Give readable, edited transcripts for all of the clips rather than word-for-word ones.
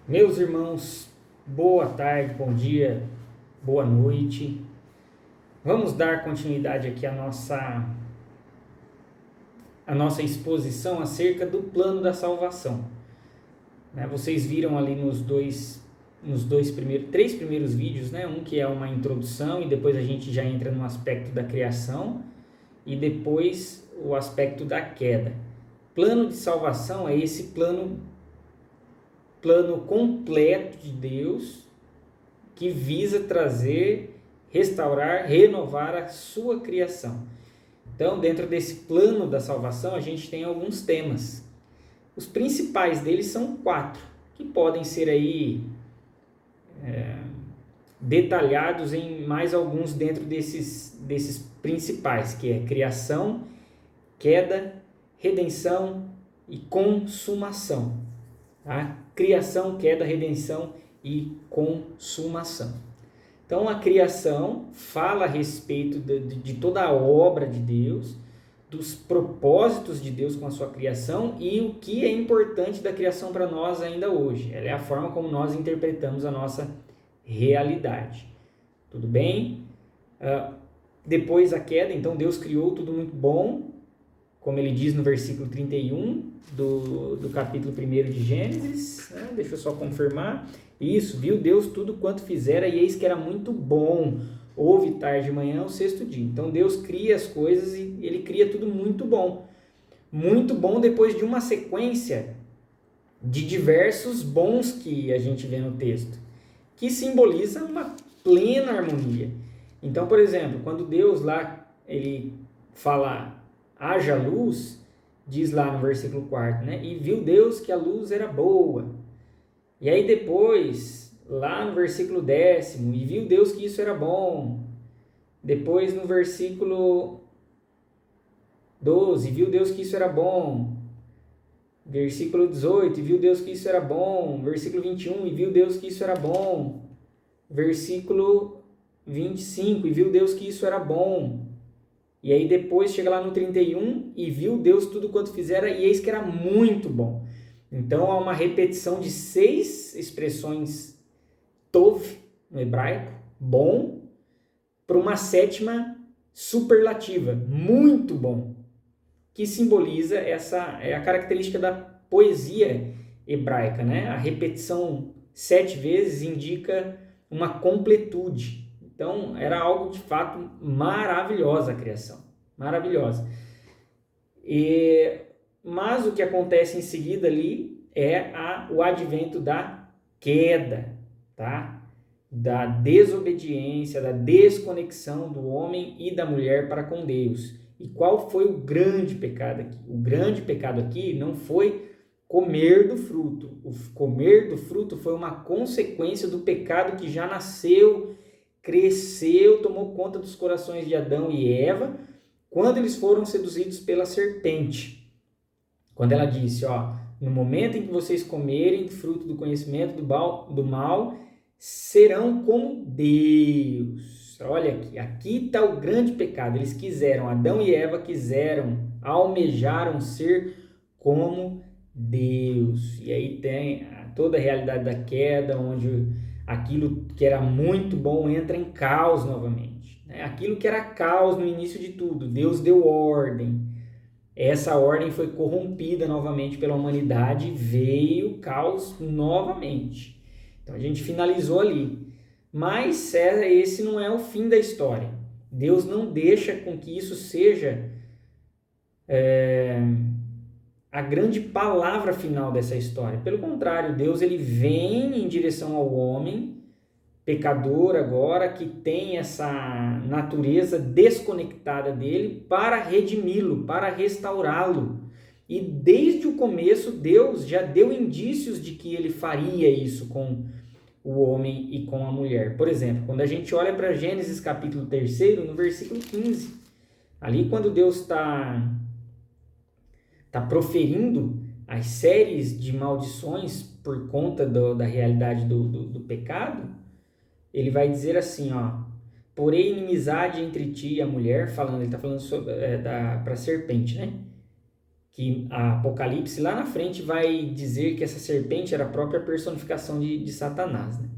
Meus irmãos, boa tarde, bom dia, boa noite. Vamos dar continuidade aqui à nossa exposição acerca do plano da salvação. Vocês viram ali três primeiros vídeos, né? Um que é uma introdução e depois a gente já entra no aspecto da criação e depois o aspecto da queda. Plano de salvação é esse plano completo de Deus que visa trazer, restaurar, renovar a sua criação. Então, dentro desse plano da salvação, a gente tem alguns temas. Os principais deles são 4, que podem ser aí detalhados em mais alguns dentro desses principais, que é criação, queda, redenção e consumação. Tá? Criação, queda, redenção e consumação. Então, a criação fala a respeito de toda a obra de Deus, dos propósitos de Deus com a sua criação e o que é importante da criação para nós ainda hoje. Ela é a forma como nós interpretamos a nossa realidade. Tudo bem? Depois a queda, então Deus criou tudo muito bom, como ele diz no versículo 31 do capítulo 1 de Gênesis, né? Deixa eu só confirmar. Isso, viu Deus tudo quanto fizera e eis que era muito bom. Houve tarde de manhã o 6º dia. Então Deus cria as coisas e ele cria tudo muito bom. Muito bom depois de uma sequência de diversos bons que a gente vê no texto, que simboliza uma plena harmonia. Então, por exemplo, quando Deus lá, ele fala haja luz, diz lá no versículo 4, né? E viu Deus que a luz era boa. E aí depois, lá no versículo 10, e viu Deus que isso era bom. Depois no versículo 12, viu Deus que isso era bom. Versículo 18, e viu Deus que isso era bom. Versículo 21, e viu Deus que isso era bom. Versículo 25, e viu Deus que isso era bom. E aí depois chega lá no 31, e viu Deus tudo quanto fizera, e eis que era muito bom. Então há uma repetição de 6 expressões tov, no hebraico, bom, para uma 7ª superlativa, muito bom, que simboliza essa é a característica da poesia hebraica, né? A repetição 7 vezes indica uma completude. Então, era algo de fato maravilhosa a criação, maravilhosa. Mas o que acontece em seguida ali é o advento da queda, tá? Da desobediência, da desconexão do homem e da mulher para com Deus. E qual foi o grande pecado aqui? O grande pecado aqui não foi comer do fruto. O comer do fruto foi uma consequência do pecado que já nasceu, cresceu, tomou conta dos corações de Adão e Eva, quando eles foram seduzidos pela serpente. Quando ela disse, no momento em que vocês comerem do fruto do conhecimento do mal, serão como Deus. Olha aqui está o grande pecado. Eles quiseram, Adão e Eva almejaram ser como Deus. E aí tem toda a realidade da queda, onde aquilo que era muito bom entra em caos novamente. Aquilo que era caos no início de tudo, Deus deu ordem. Essa ordem foi corrompida novamente pela humanidade e veio caos novamente. Então a gente finalizou ali. Mas esse não é o fim da história. Deus não deixa com que isso seja a grande palavra final dessa história. Pelo contrário, Deus ele vem em direção ao homem, pecador agora, que tem essa natureza desconectada dele, para redimi-lo, para restaurá-lo. E desde o começo, Deus já deu indícios de que ele faria isso com o homem e com a mulher. Por exemplo, quando a gente olha para Gênesis capítulo 3, no versículo 15, ali quando Deus está proferindo as séries de maldições por conta da realidade do pecado, ele vai dizer assim, porém inimizade entre ti e a mulher, ele está falando para a serpente, né? que a Apocalipse lá na frente vai dizer que essa serpente era a própria personificação de Satanás, né?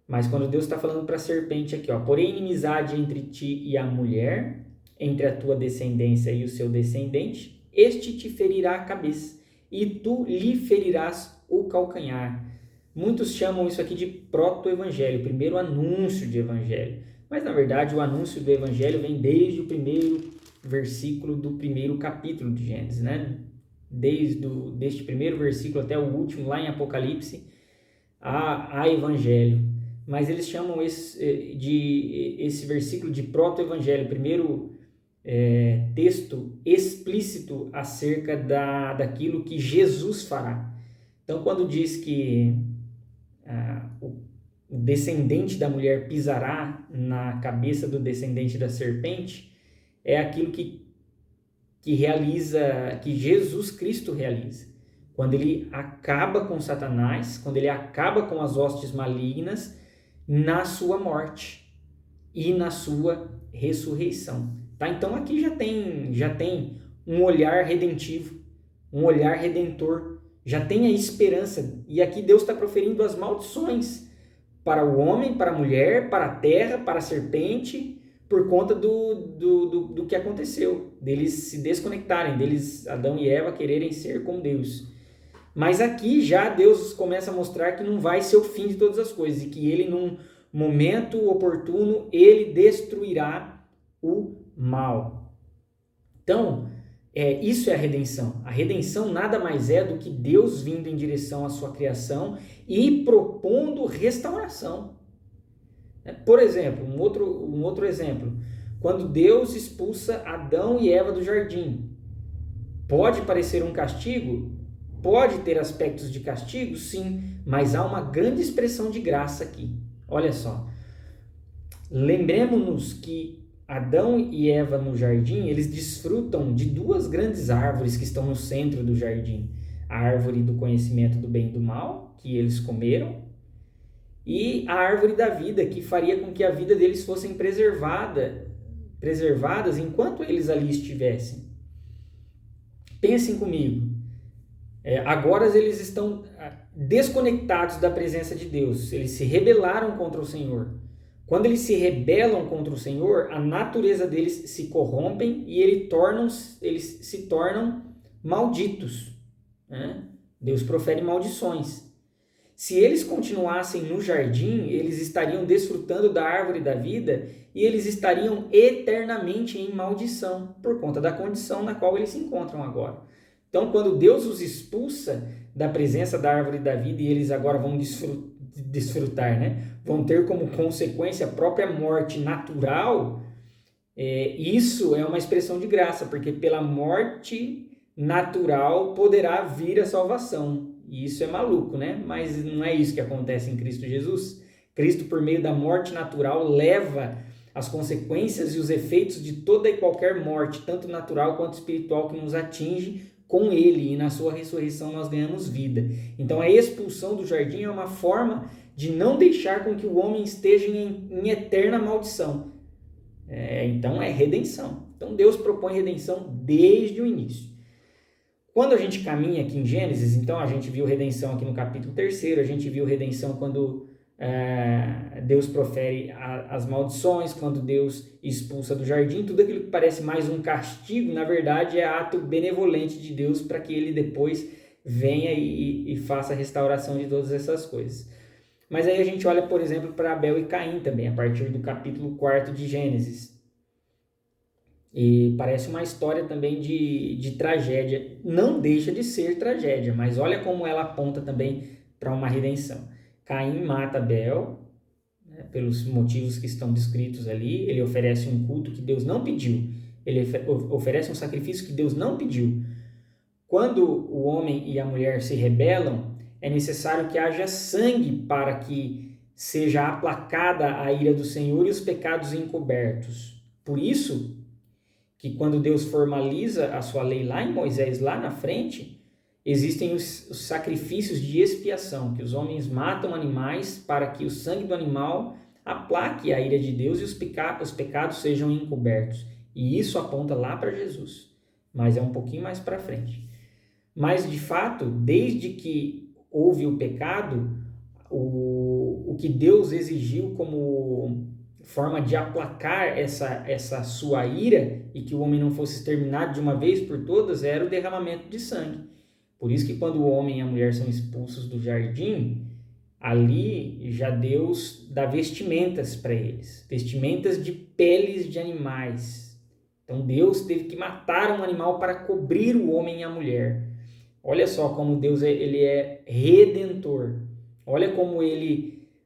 Mas quando Deus está falando para a serpente aqui, ó, porém inimizade entre ti e a mulher, entre a tua descendência e o seu descendente, este te ferirá a cabeça, e tu lhe ferirás o calcanhar. Muitos chamam isso aqui de proto-evangelho, o primeiro anúncio de evangelho. Mas, na verdade, o anúncio do evangelho vem desde o primeiro versículo do primeiro capítulo de Gênesis, né? Deste primeiro versículo até o último, lá em Apocalipse, há evangelho. Mas eles chamam esse versículo de proto-evangelho, o primeiro texto explícito acerca daquilo que Jesus fará. Então, quando diz que o descendente da mulher pisará na cabeça do descendente da serpente, é aquilo que Jesus Cristo realiza. Quando ele acaba com Satanás, quando ele acaba com as hostes malignas na sua morte e na sua ressurreição. Tá? Então aqui já tem um olhar redentivo, um olhar redentor, já tem a esperança. E aqui Deus está proferindo as maldições para o homem, para a mulher, para a terra, para a serpente, por conta do que aconteceu, deles se desconectarem, Adão e Eva, quererem ser como Deus. Mas aqui já Deus começa a mostrar que não vai ser o fim de todas as coisas, e que ele, num momento oportuno, ele destruirá o mal. Então, isso é a redenção. A redenção nada mais é do que Deus vindo em direção à sua criação e propondo restauração. Por exemplo, um outro exemplo, quando Deus expulsa Adão e Eva do jardim, pode parecer um castigo? Pode ter aspectos de castigo? Sim, mas há uma grande expressão de graça aqui. Olha só, lembremos-nos que Adão e Eva no jardim, eles desfrutam de duas grandes árvores que estão no centro do jardim. A árvore do conhecimento do bem e do mal, que eles comeram, e a árvore da vida, que faria com que a vida deles fossem preservadas enquanto eles ali estivessem. Pensem comigo. Agora eles estão desconectados da presença de Deus. Eles se rebelaram contra o Senhor. Quando eles se rebelam contra o Senhor, a natureza deles se corrompem e eles se tornam malditos, né? Deus profere maldições. Se eles continuassem no jardim, eles estariam desfrutando da árvore da vida e eles estariam eternamente em maldição, por conta da condição na qual eles se encontram agora. Então, quando Deus os expulsa da presença da árvore da vida e eles agora vão desfrutar, né? Vão ter como consequência a própria morte natural, isso é uma expressão de graça, porque pela morte natural poderá vir a salvação. E isso é maluco, né? Mas não é isso que acontece em Cristo Jesus. Cristo, por meio da morte natural, leva as consequências e os efeitos de toda e qualquer morte, tanto natural quanto espiritual, que nos atinge com ele, e na sua ressurreição nós ganhamos vida. Então a expulsão do jardim é uma forma de não deixar com que o homem esteja em eterna maldição. Então é redenção. Então Deus propõe redenção desde o início. Quando a gente caminha aqui em Gênesis, então a gente viu redenção aqui no capítulo 3º, a gente viu redenção quando Deus profere as maldições, quando Deus expulsa do jardim, tudo aquilo que parece mais um castigo, na verdade é ato benevolente de Deus para que ele depois venha e faça a restauração de todas essas coisas. Mas aí a gente olha, por exemplo, para Abel e Caim também, a partir do capítulo 4º de Gênesis. E parece uma história também de tragédia. Não deixa de ser tragédia, mas olha como ela aponta também para uma redenção. Caim mata Abel, né, pelos motivos que estão descritos ali. Ele oferece um culto que Deus não pediu. Ele oferece um sacrifício que Deus não pediu. Quando o homem e a mulher se rebelam, é necessário que haja sangue para que seja aplacada a ira do Senhor e os pecados encobertos. Por isso que quando Deus formaliza a sua lei lá em Moisés, lá na frente, existem os sacrifícios de expiação, que os homens matam animais para que o sangue do animal aplaque a ira de Deus e os pecados sejam encobertos. E isso aponta lá para Jesus. mas é um pouquinho mais para frente. Mas, de fato, desde que houve o pecado, o que Deus exigiu como forma de aplacar essa sua ira e que o homem não fosse exterminado de uma vez por todas era o derramamento de sangue. Por isso que quando o homem e a mulher são expulsos do jardim, ali já Deus dá vestimentas para eles, vestimentas de peles de animais. Então Deus teve que matar um animal para cobrir o homem e a mulher. Olha só como Deus ele é redentor. Olha como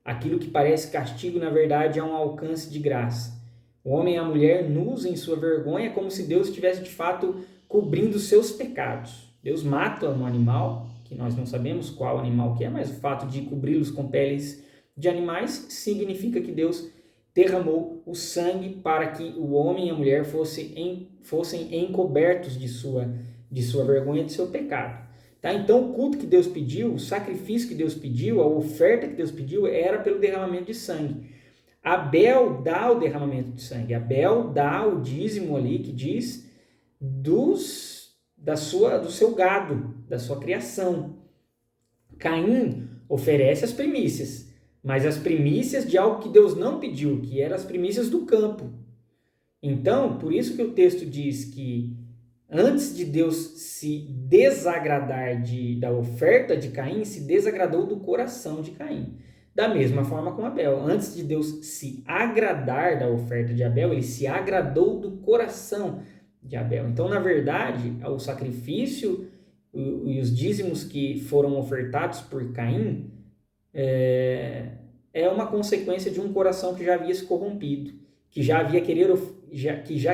aquilo que parece castigo, na verdade, é um alcance de graça. O homem e a mulher nus em sua vergonha, como se Deus estivesse de fato cobrindo seus pecados. Deus mata um animal, que nós não sabemos qual animal que é, mas o fato de cobri-los com peles de animais significa que Deus derramou o sangue para que o homem e a mulher fossem encobertos de sua vergonha, de seu pecado. Tá? Então o culto que Deus pediu, o sacrifício que Deus pediu, a oferta que Deus pediu era pelo derramamento de sangue. Abel dá o derramamento de sangue, Abel dá o dízimo ali que diz do seu gado, da sua criação. Caim oferece as primícias, mas as primícias de algo que Deus não pediu, que eram as primícias do campo. Então, por isso que o texto diz que antes de Deus se desagradar da oferta de Caim, se desagradou do coração de Caim. Da mesma forma com Abel. Antes de Deus se agradar da oferta de Abel, ele se agradou do coração de Abel. Então, na verdade, o sacrifício e os dízimos que foram ofertados por Caim é uma consequência de um coração que já havia se corrompido, que já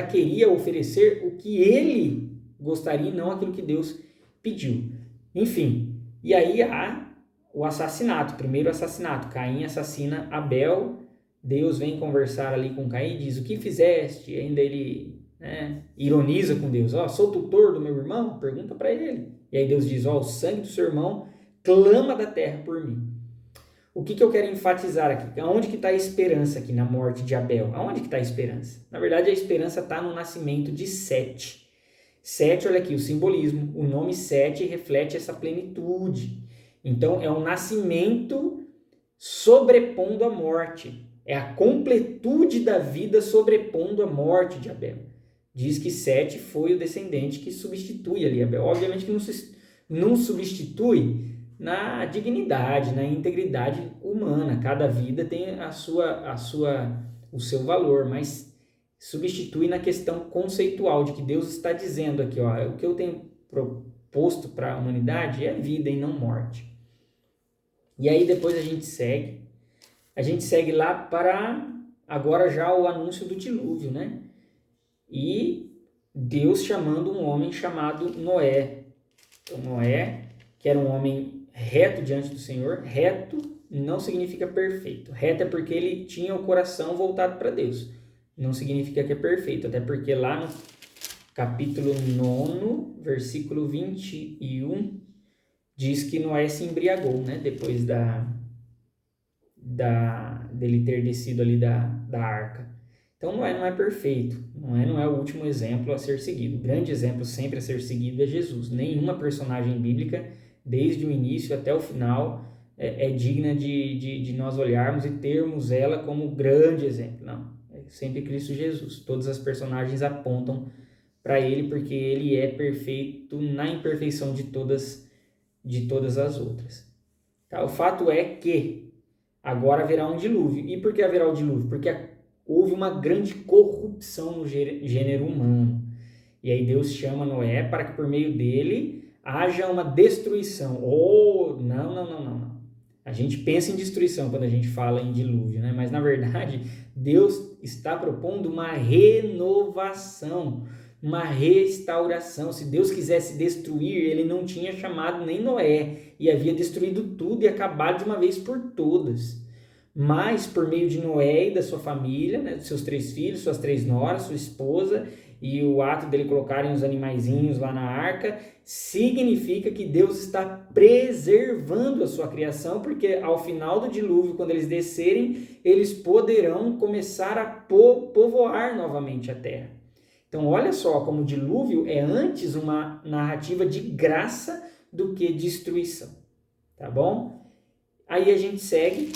queria oferecer o que ele gostaria e não aquilo que Deus pediu. Enfim, e aí há o assassinato, primeiro assassinato. Caim assassina Abel, Deus vem conversar ali com Caim e diz: o que fizeste? E ainda ele ironiza com Deus: sou tutor do meu irmão? Pergunta para ele. E aí Deus diz: o sangue do seu irmão clama da terra por mim. O que eu quero enfatizar aqui? Aonde que está a esperança aqui na morte de Abel? Aonde que está a esperança? Na verdade, a esperança está no nascimento de Sete. Sete, olha aqui, o simbolismo. O nome Sete reflete essa plenitude. Então, é um nascimento sobrepondo a morte. É a completude da vida sobrepondo a morte de Abel. Diz que Sete foi o descendente que substitui ali Abel. Obviamente que não substitui na dignidade, na integridade humana. Cada vida tem o seu valor, mas substitui na questão conceitual de que Deus está dizendo aqui, o que eu tenho proposto para a humanidade é vida e não morte. E aí depois a gente segue lá para agora já o anúncio do dilúvio, né? E Deus chamando um homem chamado Noé. Então Noé, que era um homem reto diante do Senhor. Reto não significa perfeito. Reto é porque ele tinha o coração voltado para Deus. Não significa que é perfeito, até porque lá no capítulo 9, versículo 21, diz que Noé se embriagou, né? Depois dele ter descido ali da arca. Então Noé não é perfeito. Noé não é o último exemplo a ser seguido. O grande exemplo sempre a ser seguido é Jesus. Nenhuma personagem bíblica, desde o início até o final, é digna de nós olharmos e termos ela como grande exemplo. Não, é sempre Cristo Jesus. Todas as personagens apontam para ele, porque ele é perfeito na imperfeição de todas as outras. Tá? O fato é que agora haverá um dilúvio. E por que haverá o dilúvio? Porque houve uma grande corrupção no gênero humano. E aí Deus chama Noé para que por meio dele haja uma destruição. Não. A gente pensa em destruição quando a gente fala em dilúvio, né? Mas na verdade Deus está propondo uma renovação, uma restauração. Se Deus quisesse destruir, ele não tinha chamado nem Noé e havia destruído tudo e acabado de uma vez por todas. Mas por meio de Noé e da sua família, né, dos seus 3 filhos, suas 3 noras, sua esposa, e o ato dele colocarem os animaizinhos lá na arca, significa que Deus está preservando a sua criação, porque ao final do dilúvio, quando eles descerem, eles poderão começar a povoar novamente a terra. Então, olha só como o dilúvio é antes uma narrativa de graça do que destruição, tá bom? Aí a gente segue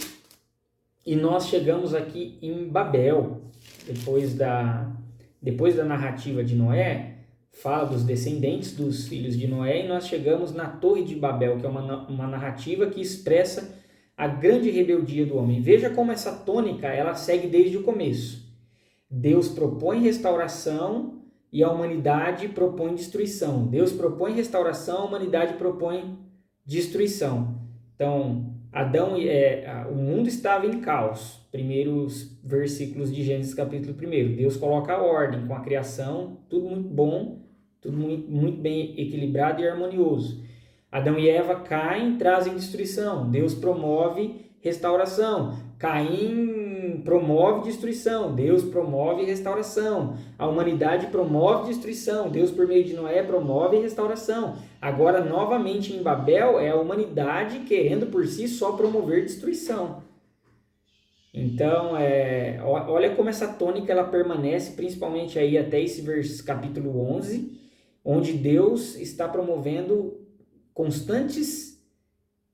e nós chegamos aqui em Babel, depois da narrativa de Noé, fala dos descendentes dos filhos de Noé, e nós chegamos na Torre de Babel, que é uma narrativa que expressa a grande rebeldia do homem. Veja como essa tônica ela segue desde o começo. Deus propõe restauração e a humanidade propõe destruição. Deus propõe restauração, a humanidade propõe destruição. Então, o mundo estava em caos. Primeiros versículos de Gênesis capítulo 1. Deus coloca a ordem com a criação, tudo muito bom, tudo muito bem equilibrado e harmonioso. Adão e Eva caem, trazem destruição. Deus promove restauração. Caim promove destruição. Deus promove restauração. A humanidade promove destruição. Deus, por meio de Noé, promove restauração. Agora, novamente em Babel, é a humanidade querendo por si só promover destruição. Então, olha como essa tônica ela permanece, principalmente aí até esse capítulo 11, onde Deus está promovendo constantes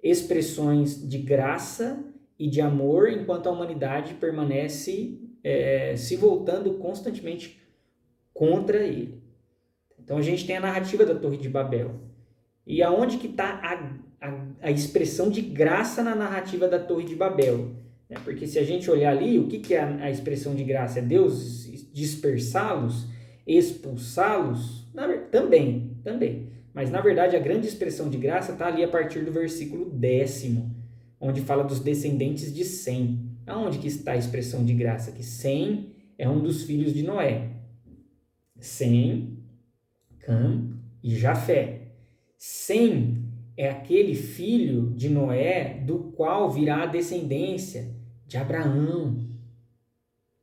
expressões de graça e de amor, enquanto a humanidade permanece se voltando constantemente contra ele. Então a gente tem a narrativa da Torre de Babel. E aonde que está a expressão de graça na narrativa da Torre de Babel? Porque se a gente olhar ali, o que é a expressão de graça? É Deus dispersá-los, expulsá-los? Também. Mas, na verdade, a grande expressão de graça está ali a partir do versículo 10º, onde fala dos descendentes de Sem. Aonde que está a expressão de graça? Que Sem é um dos filhos de Noé. Sem, Cam e Jafé. Sem é aquele filho de Noé do qual virá a descendência de Abraão.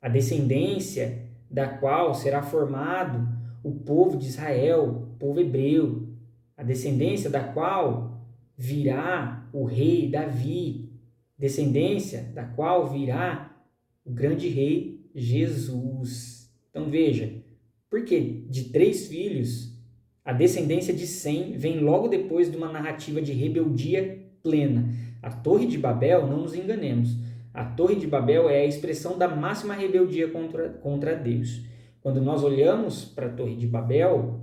A descendência da qual será formado o povo de Israel, o povo hebreu. A descendência da qual virá o rei Davi, descendência da qual virá o grande rei Jesus. Então veja, porque de 3 filhos, a descendência de Sem vem logo depois de uma narrativa de rebeldia plena. A Torre de Babel, não nos enganemos, a Torre de Babel é a expressão da máxima rebeldia contra Deus. Quando nós olhamos para a Torre de Babel,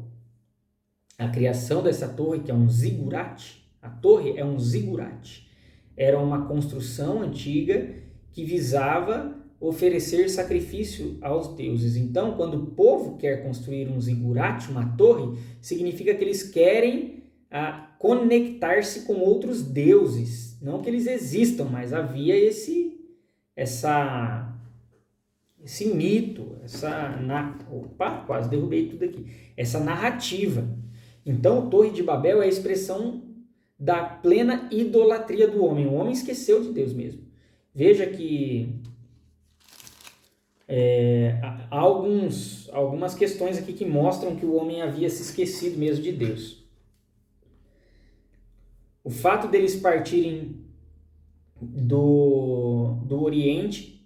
a criação dessa torre, que é um zigurate, a torre é um zigurate, era uma construção antiga que visava oferecer sacrifício aos deuses. Então, quando o povo quer construir um zigurate, uma torre, significa que eles querem conectar-se com outros deuses. Não que eles existam, mas havia esse mito, quase derrubei tudo aqui, essa narrativa. Então, Torre de Babel é a expressão da plena idolatria do homem. O homem esqueceu de Deus mesmo. Veja que há algumas questões aqui que mostram que o homem havia se esquecido mesmo de Deus. O fato deles partirem do Oriente,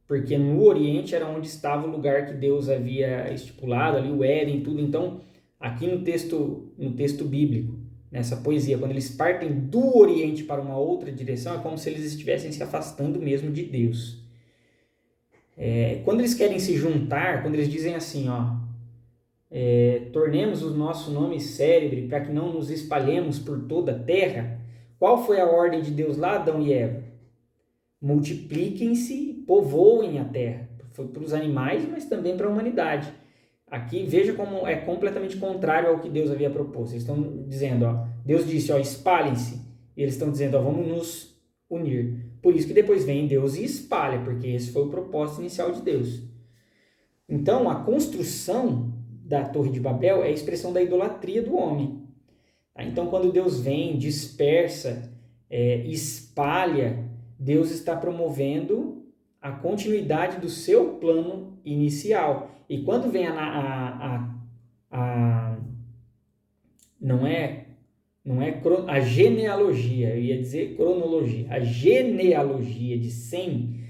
porque no Oriente era onde estava o lugar que Deus havia estipulado, ali o Éden e tudo. Então, aqui no texto bíblico, nessa poesia, quando eles partem do Oriente para uma outra direção, é como se eles estivessem se afastando mesmo de Deus. Quando eles querem se juntar, quando eles dizem assim, tornemos o nosso nome célebre para que não nos espalhemos por toda a terra, qual foi a ordem de Deus lá, Adão e Eva? Multipliquem-se, povoem a terra. Foi para os animais, mas também para a humanidade. Aqui, veja como é completamente contrário ao que Deus havia proposto. Eles estão dizendo, Deus disse, espalhem-se. E eles estão dizendo, vamos nos unir. Por isso que depois vem Deus e espalha, porque esse foi o propósito inicial de Deus. Então, a construção da Torre de Babel é a expressão da idolatria do homem. Então, quando Deus vem, dispersa, espalha, Deus está promovendo a continuidade do seu plano inicial. E quando vem não é a genealogia, eu ia dizer cronologia, a genealogia de Sem,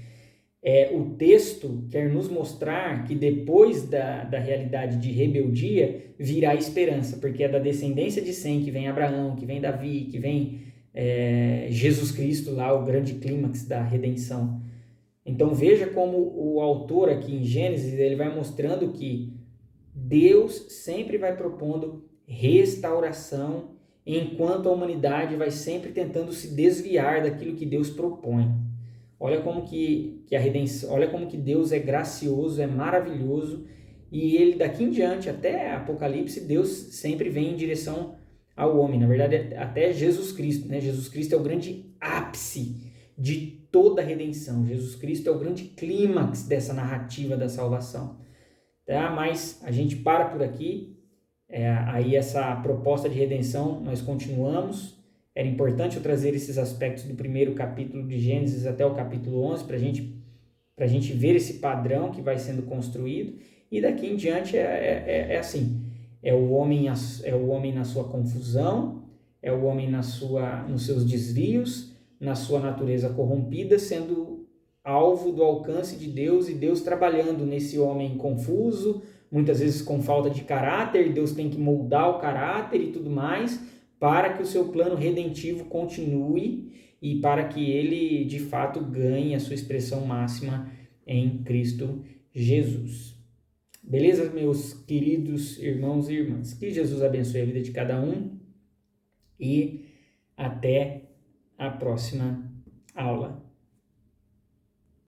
O texto quer nos mostrar que depois da realidade de rebeldia virá esperança, porque é da descendência de Sem que vem Abraão, que vem Davi, que vem Jesus Cristo, lá o grande clímax da redenção. Então veja como o autor aqui em Gênesis ele vai mostrando que Deus sempre vai propondo restauração, enquanto a humanidade vai sempre tentando se desviar daquilo que Deus propõe. Olha como que a redenção, olha como que Deus é gracioso, é maravilhoso, e ele daqui em diante até Apocalipse, Deus sempre vem em direção ao homem. Na verdade, até Jesus Cristo, né? Jesus Cristo é o grande ápice de toda a redenção. Jesus Cristo é o grande clímax dessa narrativa da salvação. Tá? Mas a gente para por aqui. Aí essa proposta de redenção nós continuamos. Era importante eu trazer esses aspectos do primeiro capítulo de Gênesis até o capítulo 11 para a gente ver esse padrão que vai sendo construído. E daqui em diante é assim, é o homem na sua confusão, é o homem nos seus desvios, na sua natureza corrompida, sendo alvo do alcance de Deus e Deus trabalhando nesse homem confuso, muitas vezes com falta de caráter. Deus tem que moldar o caráter e tudo mais, para que o seu plano redentivo continue e para que ele, de fato, ganhe a sua expressão máxima em Cristo Jesus. Beleza, meus queridos irmãos e irmãs? Que Jesus abençoe a vida de cada um e até a próxima aula.